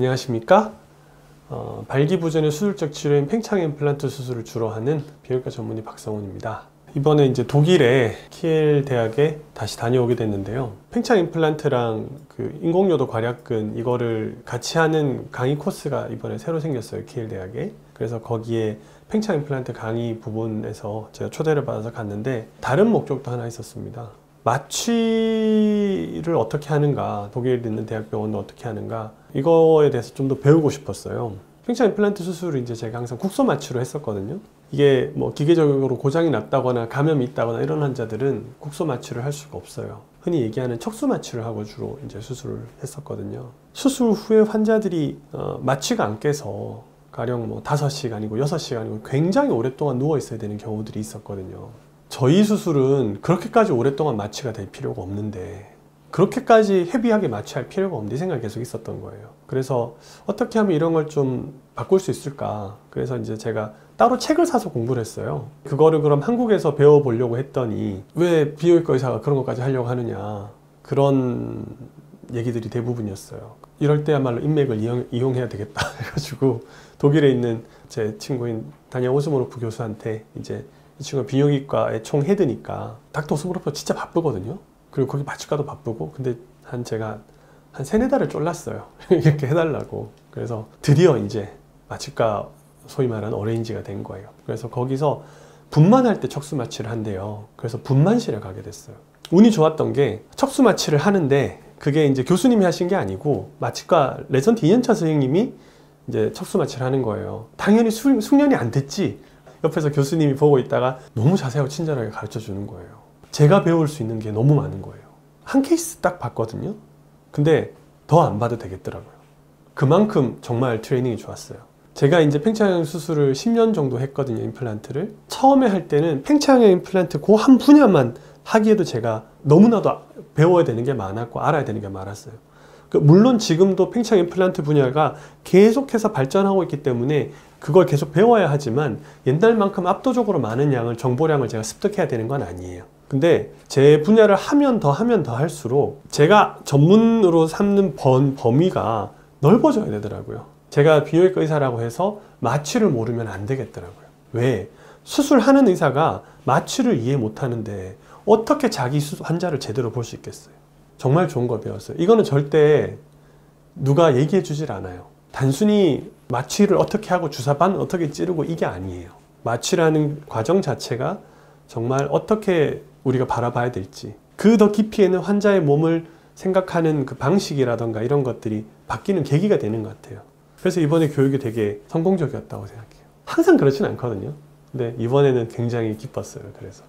안녕하십니까? 발기부전의 수술적 치료인 팽창 임플란트 수술을 주로 하는 비형외과 전문의 박성훈입니다. 이번에 이제 독일의 키엘 대학에 다시 다녀오게 됐는데요. 팽창 임플란트랑 그 인공요도 괄약근 이거를 같이 하는 강의 코스가 이번에 새로 생겼어요. 키엘 대학에. 그래서 거기에 팽창 임플란트 강의 부분에서 제가 초대를 받아서 갔는데 다른 목적도 하나 있었습니다. 마취를 어떻게 하는가, 독일에 있는 대학병원도 어떻게 하는가, 이거에 대해서 좀 더 배우고 싶었어요. 팽창 임플란트 수술을 이제 제가 항상 국소 마취로 했었거든요. 이게 뭐 기계적으로 고장이 났다거나 감염이 있다거나 이런 환자들은 국소 마취를 할 수가 없어요. 흔히 얘기하는 척수 마취를 하고 주로 이제 수술을 했었거든요. 수술 후에 환자들이 마취가 안 깨서 가령 뭐 5시간이고 6시간이고 굉장히 오랫동안 누워 있어야 되는 경우들이 있었거든요. 저희 수술은 그렇게까지 오랫동안 마취가 될 필요가 없는데 그렇게까지 헤비하게 마취할 필요가 없는데 생각이 계속 있었던 거예요. 그래서 어떻게 하면 이런 걸 좀 바꿀 수 있을까, 그래서 이제 제가 따로 책을 사서 공부를 했어요. 그거를 그럼 한국에서 배워보려고 했더니 왜 비형외과 의사가 그런 것까지 하려고 하느냐, 그런 얘기들이 대부분이었어요. 이럴 때야말로 인맥을 이용해야 되겠다 해가지고 독일에 있는 제 친구인 다니엘 오스모로프 교수한테, 이제 이 친구가 비형외과의 총 헤드니까 닥터 오스모로프가 진짜 바쁘거든요. 그리고 거기 마취과도 바쁘고, 근데 제가 한 3-4달을 쫄랐어요. 이렇게 해달라고. 그래서 드디어 이제 마취과 소위 말하는 어레인지가 된 거예요. 그래서 거기서 분만할 때 척수 마취를 한대요. 그래서 분만실에 가게 됐어요. 운이 좋았던 게 척수 마취를 하는데 그게 이제 교수님이 하신 게 아니고 마취과 레전트 2년차 선생님이 이제 척수 마취를 하는 거예요. 당연히 숙련이 안 됐지. 옆에서 교수님이 보고 있다가 너무 자세하고 친절하게 가르쳐 주는 거예요. 제가 배울 수 있는 게 너무 많은 거예요. 한 케이스 딱 봤거든요. 근데 더 안 봐도 되겠더라고요. 그만큼 정말 트레이닝이 좋았어요. 제가 이제 팽창형 수술을 10년 정도 했거든요, 임플란트를. 처음에 할 때는 팽창형 임플란트 그 한 분야만 하기에도 제가 너무나도 배워야 되는 게 많았고 알아야 되는 게 많았어요. 물론 지금도 팽창 임플란트 분야가 계속해서 발전하고 있기 때문에 그걸 계속 배워야 하지만 옛날만큼 압도적으로 많은 양을, 정보량을 제가 습득해야 되는 건 아니에요. 근데 제 분야를 하면 더 할수록 제가 전문으로 삼는 범위가 넓어져야 되더라고요. 제가 비형외과 의사라고 해서 마취를 모르면 안 되겠더라고요. 왜? 수술하는 의사가 마취를 이해 못하는데 어떻게 자기 환자를 제대로 볼 수 있겠어요? 정말 좋은 거 배웠어요. 이거는 절대 누가 얘기해 주질 않아요. 단순히 마취를 어떻게 하고 주사바늘 어떻게 찌르고 이게 아니에요. 마취라는 과정 자체가 정말 어떻게 우리가 바라봐야 될지, 그 더 깊이에는 환자의 몸을 생각하는 그 방식이라던가 이런 것들이 바뀌는 계기가 되는 것 같아요. 그래서 이번에 교육이 되게 성공적이었다고 생각해요. 항상 그렇진 않거든요. 근데 이번에는 굉장히 기뻤어요. 그래서